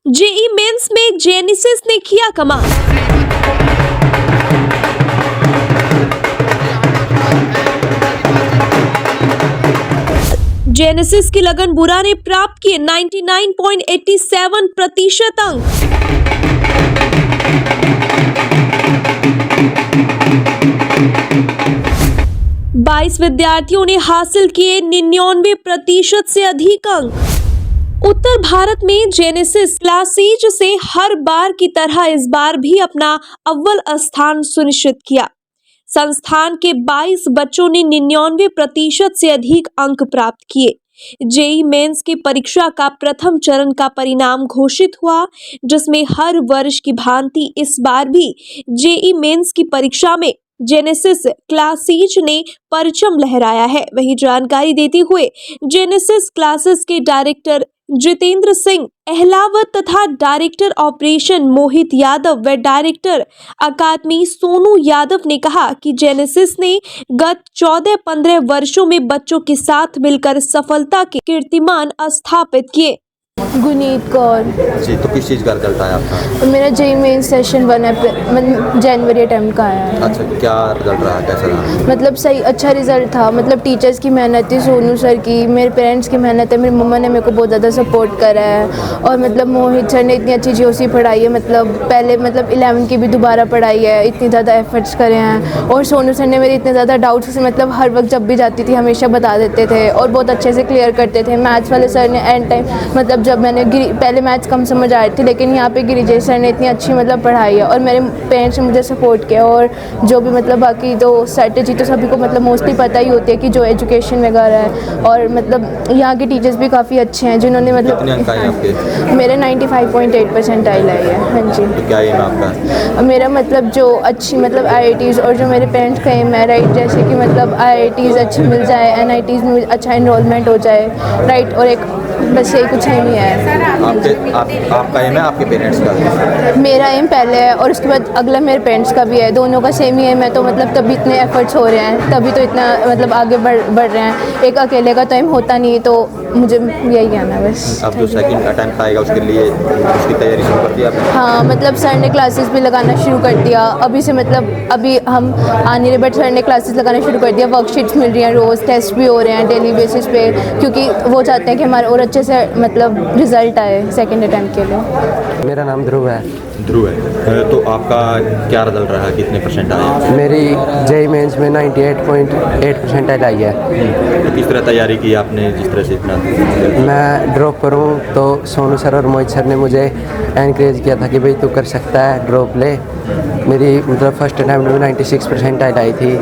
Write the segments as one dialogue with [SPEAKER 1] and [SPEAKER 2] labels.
[SPEAKER 1] JEE mains में genesis ने किया कमाल। जेनेसिस की लगन बुरा ने प्राप्त किए 99.87% अंक। बाईस विद्यार्थियों ने हासिल किए 99% से अधिक अंक। उत्तर भारत में जेनेसिस क्लासेज से हर बार की तरह इस बार भी अपना अव्वल स्थान सुनिश्चित किया। संस्थान के 22 बच्चों ने 99% से अधिक अंक प्राप्त किए। जेई मेंस की परीक्षा का प्रथम चरण का परिणाम घोषित हुआ, जिसमें हर वर्ष की भांति इस बार भी जेई मेंस की परीक्षा में जेनेसिस क्लासेज ने परचम लहराया है। वही जानकारी देते हुए जेनेसिस क्लासेस के डायरेक्टर जितेंद्र सिंह अहलावत तथा डायरेक्टर ऑपरेशन मोहित यादव व डायरेक्टर अकादमी सोनू यादव ने कहा कि जेनेसिस ने गत 14-15 वर्षों में बच्चों के साथ मिलकर सफलता के कीर्तिमान स्थापित किए।
[SPEAKER 2] गुनीत कौर
[SPEAKER 3] जी, तो किस चीज़ का रिजल्ट आया आपका?
[SPEAKER 2] मेरा जेई मेन सेशन 1 मतलब जनवरी अटेम्प्ट का आया है।
[SPEAKER 3] अच्छा, क्या रिजल्ट रहा, कैसा रहा?
[SPEAKER 2] मतलब सही अच्छा रिजल्ट था। मतलब टीचर्स की मेहनत थी, सोनू सर की, मेरे पेरेंट्स की मेहनत है, मेरी मम्मा ने मेरे को बहुत ज़्यादा सपोर्ट करा है। और मतलब मोहित सर ने इतनी अच्छी जीओसी पढ़ाई है, मतलब पहले मतलब 11 की भी दोबारा पढ़ाई है, इतनी ज़्यादा एफर्ट्स करे हैं। और सोनू सर ने मेरे इतने ज़्यादा डाउट्स मतलब हर वक्त जब भी जाती थी हमेशा बता देते थे और बहुत अच्छे से क्लियर करते थे। मैथ्स वाले सर ने एंड टाइम मतलब जब मैंने पहले मैथ्स कम समझ आ रही थी, लेकिन यहाँ पे गिरिजेश सर ने इतनी अच्छी मतलब पढ़ाई है और मेरे पेरेंट्स ने मुझे सपोर्ट किया। और जो भी मतलब बाकी तो स्ट्रेटेजी तो सभी को मतलब मोस्टली पता ही होती है कि जो एजुकेशन वगैरह है। और मतलब यहाँ के टीचर्स भी काफ़ी अच्छे हैं जिन्होंने मतलब मेरे 95.8 परसेंटाइल आई है। हाँ जी।
[SPEAKER 3] तो क्या एम आपका?
[SPEAKER 2] मेरा मतलब जो अच्छी मतलब IITs और जो मेरे पेरेंट्स का एम है राइट, जैसे कि मतलब IITs अच्छी मिल जाए, NITs में अच्छा इनरोलमेंट हो जाए राइट, और एक बस यही कुछ एम ही है।
[SPEAKER 3] आपका एम है, आपके पेरेंट्स का?
[SPEAKER 2] मेरा एम पहले है और उसके बाद अगला मेरे पेरेंट्स का भी है, दोनों का सेम ही एम है। तो मतलब तभी इतने एफर्ट्स हो रहे हैं, तभी तो इतना मतलब आगे बढ़ रहे हैं। एक अकेले का तो एम होता नहीं, तो मुझे यही कहना है बस।
[SPEAKER 3] अब जो सेकंड अटेम्प्ट आएगा उसके लिए उसकी तैयारी शुरू कर दी आपने?
[SPEAKER 2] हाँ, मतलब सर ने क्लासेस भी लगाना शुरू कर दिया अभी से। मतलब अभी हम आ नहीं रहे बट सर ने क्लासेस लगाना शुरू कर दिया। वर्कशीट्स मिल रही हैं, रोज़ टेस्ट भी हो रहे हैं डेली बेसिस पे, क्योंकि वो चाहते हैं कि हमारा और अच्छे से मतलब रिजल्ट आए सेकंड अटेम्प्ट के लिए।
[SPEAKER 4] मेरा नाम ध्रुव है।
[SPEAKER 3] ध्रुव है, तो आपका क्या रिजल्ट रहा, कितने परसेंट आए?
[SPEAKER 4] मेरी जेई मेंस में 98.8 परसेंटाइल आई है।
[SPEAKER 3] तो किस तरह तैयारी की आपने, जिस तरह से इतना?
[SPEAKER 4] मैं ड्रॉप करूं तो सोनू सर और मोहित सर ने मुझे एनकरेज किया था कि भाई तू कर सकता है, ड्रॉप ले। मेरी मतलब फर्स्ट अटैम्प्ट में 96 परसेंटाइल आई थी,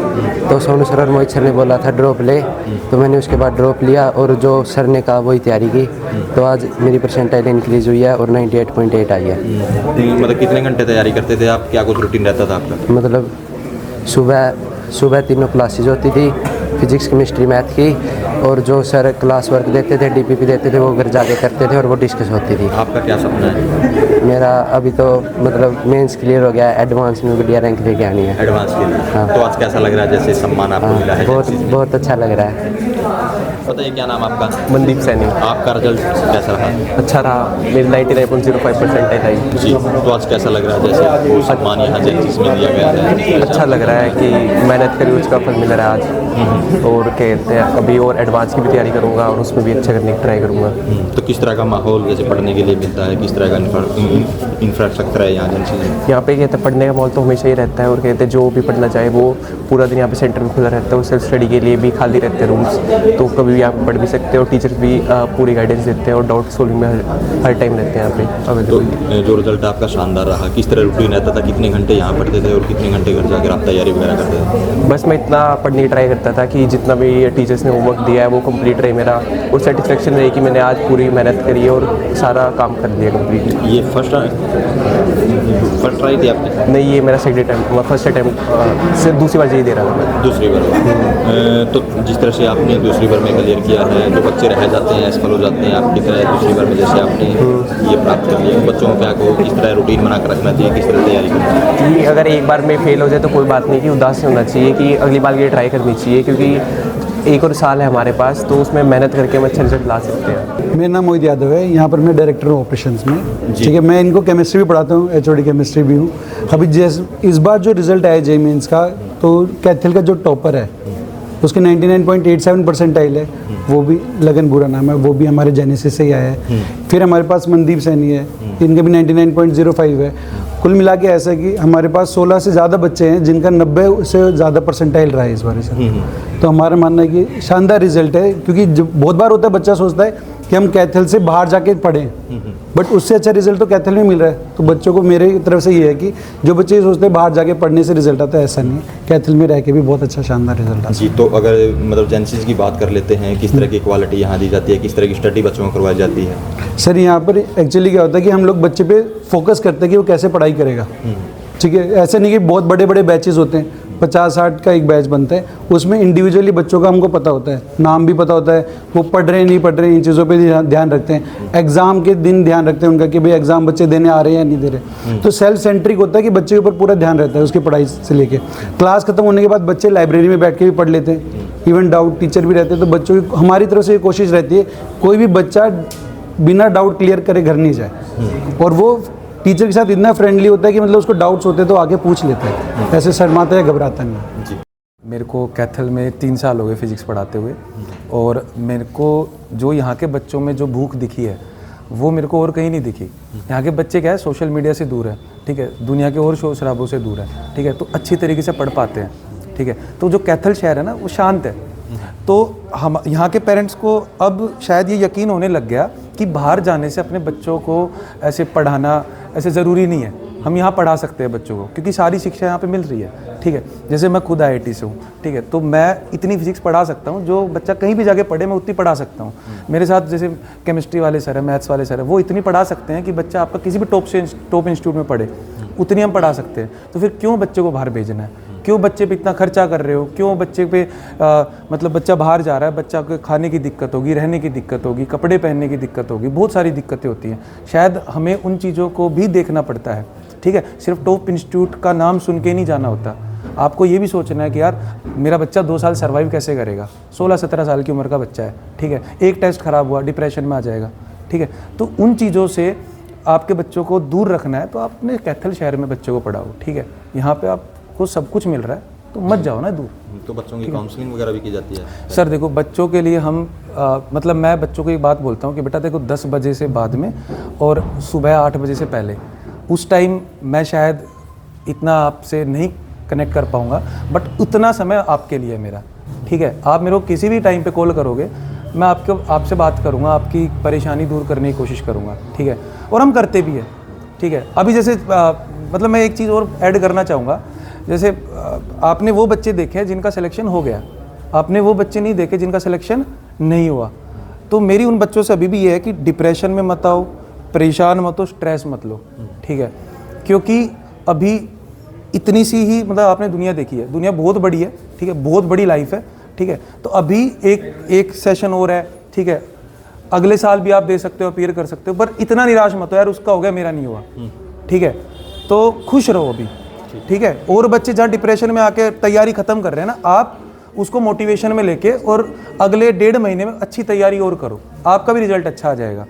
[SPEAKER 4] तो सोनू सर और मोहित सर ने बोला था ड्रॉप ले, तो मैंने उसके बाद ड्रॉप लिया और जो सर ने कहा वही तैयारी की। तो आज मेरी परसेंटाइल इंक्रीज़ हुई है और 98.8 आई है।
[SPEAKER 3] मतलब कितने घंटे तैयारी करते थे आप, क्या कुछ रूटीन रहता था आपका?
[SPEAKER 4] मतलब सुबह तीनों क्लासेज होती थी, फिजिक्स केमिस्ट्री मैथ की, और जो सर क्लास वर्क देते थे, DPP देते थे, वो घर जाके करते थे और वो डिस्कस होती थी।
[SPEAKER 3] आपका क्या सपना है?
[SPEAKER 4] मेरा अभी तो मतलब मेंस क्लियर हो गया, एडवांस में बढ़िया रैंक लेके आनी है।
[SPEAKER 3] एडवांस के लिए?
[SPEAKER 4] हाँ।
[SPEAKER 3] तो आज कैसा लग रहा है, जैसे सम्मान आपको मिला है?
[SPEAKER 4] बहुत अच्छा लग रहा है।
[SPEAKER 3] बताइए, क्या नाम आपका?
[SPEAKER 5] मनदीप सैनी।
[SPEAKER 3] आपका रिजल्ट कैसा रहा?
[SPEAKER 5] अच्छा रहा, मेरी 99.05 परसेंटाइल आई
[SPEAKER 3] जी, तो आज कैसा लग रहा है, जैसे आपको सम्मान यहाँ जेनेसिस में दिया गया है?
[SPEAKER 5] अच्छा लग रहा है कि मेहनत करी उसका फल मिल रहा है आज। और कहते हैं अभी और एडवांस की भी तैयारी करूँगा और उसमें भी अच्छा करने की ट्राई करूँगा।
[SPEAKER 3] तो किस तरह का माहौल जैसे पढ़ने के लिए मिलता है, किस तरह का इंफ्रास्ट्रक्चर है यहाँ जेनेसिस?
[SPEAKER 5] यहाँ पे कहते हैं पढ़ने का माहौल तो हमेशा ही रहता है, और कहते हैं जो भी पढ़ना चाहे वो पूरा दिन यहाँ पे सेंटर में खुला रहता है, और सेल्फ स्टडी के लिए भी खाली रहते हैं रूम्स, तो कभी भी आप पढ़ भी सकते हैं। और टीचर्स भी पूरी गाइडेंस देते हैं और डाउट सॉल्विंग में हर टाइम रहते हैं यहाँ पे।
[SPEAKER 3] तो जो रिजल्ट आपका शानदार रहा, किस तरह रूटीन रहता था, कितने घंटे यहाँ पढ़ते थे और कितने घंटे घर जाकर आप तैयारी वगैरह करते थे?
[SPEAKER 5] बस मैं इतना पढ़ने की ट्राई करता था कि जितना भी टीचर्स ने होमवर्क दिया है वो कंप्लीट रहे मेरा, और सेटिस्फेक्शन रही कि मैंने आज पूरी मेहनत करी है और सारा काम कर दिया कंप्लीट।
[SPEAKER 3] ये फर्स्ट ट्राई थी आपने?
[SPEAKER 5] नहीं, ये मेरा सेकंड अटैम्प्ट, फर्स्ट अटैम्प्ट से दूसरी बार यही दे रहा था मैं।
[SPEAKER 3] दूसरी बार? तो जिस तरह से आपने दूसरी बार में क्लियर किया है, जो बच्चे रह जाते हैं, असफल हो जाते हैं, आपकी तरह दूसरी बार में जैसे आपने ये प्राप्त कर लिया, बच्चों को क्या को किस तरह रूटीन बना कर रखना चाहिए, किस तरह तैयारी करनी चाहिए?
[SPEAKER 5] कि अगर एक बार में फेल हो जाए तो कोई बात नहीं, कि उदास नहीं होना चाहिए, कि अगली बार के लिए ट्राई करनी चाहिए, क्योंकि एक और साल है हमारे पास, तो उसमें मेहनत करके हम अच्छा रिजल्ट ला सकते हैं।
[SPEAKER 6] मेरा नाम मोहित यादव है, यहाँ पर मैं डायरेक्टर हूँ ऑपरेशंस में। ठीक है, मैं इनको केमिस्ट्री भी पढ़ाता हूँ, HOD केमिस्ट्री भी हूँ। अभी जैसे इस बार जो रिजल्ट आया JEE मेंस का, तो कैथल का जो टॉपर है उसके 99.87 परसेंटाइल है, वो भी लगन बुरा नाम है, वो भी हमारे जेनेसिस से ही आया है। फिर हमारे पास मनदीप सैनी है, इनके भी 99.05 है। कुल मिला के ऐसा है कि हमारे पास 16 से ज़्यादा बच्चे हैं जिनका 90 से ज़्यादा परसेंटाइल रहा है इस बार से। तो हमारा मानना है कि शानदार रिजल्ट है, क्योंकि बहुत बार होता है बच्चा सोचता है कि हम कैथल से बाहर जाके पढ़ें, बट उससे अच्छा रिजल्ट तो कैथल में मिल रहा है। तो बच्चों को मेरे तरफ से ये है कि जो बच्चे ये सोचते हैं बाहर जाके पढ़ने से रिजल्ट आता है, ऐसा नहीं, कैथल में रह के भी बहुत अच्छा शानदार रिजल्ट आता है।
[SPEAKER 3] जी, तो अगर मतलब जेनेसिस की बात कर लेते हैं, किस तरह की क्वालिटी यहाँ दी जाती है, किस तरह की स्टडी बच्चों को करवाई जाती है?
[SPEAKER 6] सर यहाँ पर एक्चुअली क्या होता है कि हम लोग बच्चे पे फोकस करते हैं कि वो कैसे पढ़ाई करेगा। ठीक है, ऐसे नहीं कि बहुत बड़े बड़े बैचेस होते हैं, 50-60 का एक बैच बनता है, उसमें इंडिविजुअली बच्चों का हमको पता होता है, नाम भी पता होता है, वो पढ़ रहे हैं नहीं पढ़ रहे हैं, इन चीज़ों पे ध्यान रखते हैं। एग्ज़ाम के दिन ध्यान रखते हैं उनका कि भाई एग्ज़ाम बच्चे देने आ रहे हैं या नहीं दे रहे। तो सेल्फ सेंट्रिक होता है कि बच्चे के ऊपर पूरा ध्यान रहता है उसकी पढ़ाई से लेके। क्लास खत्म होने के बाद बच्चे लाइब्रेरी में बैठ के भी पढ़ लेते हैं, इवन डाउट टीचर भी रहते हैं। तो बच्चों की हमारी तरफ से ये कोशिश रहती है कोई भी बच्चा बिना डाउट क्लियर करे घर नहीं जाए, और वो टीचर के साथ इतना फ्रेंडली होता है कि मतलब उसको डाउट्स होते हैं तो आके पूछ लेता है, ऐसे शर्माता है घबराता नहीं।
[SPEAKER 3] जी,
[SPEAKER 7] मेरे को कैथल में 3 साल हो गए फिज़िक्स पढ़ाते हुए, और मेरे को जो यहाँ के बच्चों में जो भूख दिखी है वो मेरे को और कहीं नहीं दिखी। यहाँ के बच्चे क्या है, सोशल मीडिया से दूर है, ठीक है, दुनिया के और शोर शराबों से दूर है, ठीक है, तो अच्छी तरीके से पढ़ पाते हैं, ठीक है। तो जो कैथल शहर है ना वो शांत है, तो हम यहाँ के पेरेंट्स को अब शायद ये यकीन होने लग गया कि बाहर जाने से अपने बच्चों को ऐसे पढ़ाना ऐसे ज़रूरी नहीं है, हम यहाँ पढ़ा सकते हैं बच्चों को, क्योंकि सारी शिक्षा यहाँ पे मिल रही है, ठीक है। जैसे मैं खुद IIT से हूँ, ठीक है, तो मैं इतनी फिजिक्स पढ़ा सकता हूँ जो बच्चा कहीं भी जाके पढ़े, मैं उतनी पढ़ा सकता हूँ। मेरे साथ जैसे केमिस्ट्री वाले सर है, मैथ्स वाले सर है, वो इतनी पढ़ा सकते हैं कि बच्चा आपका किसी भी टॉप इंस्टीट्यूट में पढ़े, उतनी हम पढ़ा सकते हैं। तो फिर क्यों बच्चे को बाहर भेजना है, क्यों बच्चे पे इतना खर्चा कर रहे हो, क्यों बच्चे पे मतलब बच्चा बाहर जा रहा है, बच्चा को खाने की दिक्कत होगी, रहने की दिक्कत होगी, कपड़े पहनने की दिक्कत होगी, बहुत सारी दिक्कतें होती हैं। शायद हमें उन चीज़ों को भी देखना पड़ता है, ठीक है। सिर्फ टॉप इंस्टीट्यूट का नाम सुन के नहीं जाना होता, आपको ये भी सोचना है कि यार मेरा बच्चा 2 साल सर्वाइव कैसे करेगा। 16-17 साल की उम्र का बच्चा है, ठीक है, एक टेस्ट खराब हुआ डिप्रेशन में आ जाएगा, ठीक है। तो उन चीज़ों से आपके बच्चों को दूर रखना है तो आप अपने कैथल शहर में बच्चों को पढ़ाओ, ठीक है। यहाँ पे आपको सब कुछ मिल रहा है तो मत जाओ ना दूर।
[SPEAKER 3] तो बच्चों की काउंसलिंग वगैरह भी की जाती है?
[SPEAKER 7] सर देखो, बच्चों के लिए हम मतलब मैं बच्चों को एक बात बोलता हूँ कि बेटा देखो 10 बजे से बाद में और सुबह 8 बजे से पहले, उस टाइम मैं शायद इतना आपसे नहीं कनेक्ट कर पाऊँगा, बट उतना समय आपके लिए मेरा, ठीक है। आप मेरे को किसी भी टाइम पे कॉल करोगे, मैं आपसे बात करूँगा, आपकी परेशानी दूर करने की कोशिश करूँगा, ठीक है, और हम करते भी हैं, ठीक है। अभी जैसे मतलब मैं एक चीज़ और ऐड करना चाहूँगा, जैसे आपने वो बच्चे देखे हैं जिनका सिलेक्शन हो गया, आपने वो बच्चे नहीं देखे जिनका सिलेक्शन नहीं हुआ। तो मेरी उन बच्चों से अभी भी ये है कि डिप्रेशन में मत आओ, परेशान मत हो, स्ट्रेस मत लो, ठीक है, क्योंकि अभी इतनी सी ही मतलब आपने दुनिया देखी है, दुनिया बहुत बड़ी है, ठीक है, बहुत बड़ी लाइफ है, ठीक है। तो अभी एक सेशन और है, ठीक है, अगले साल भी आप दे सकते हो, अपीयर कर सकते हो, पर इतना निराश मत हो यार उसका हो गया मेरा नहीं हुआ, ठीक है। तो खुश रहो अभी, ठीक है। और बच्चे जहाँ डिप्रेशन में आके तैयारी खत्म कर रहे हैं ना, आप उसको मोटिवेशन में लेके और अगले 1.5 महीने में अच्छी तैयारी और करो, आपका भी रिजल्ट अच्छा आ जाएगा।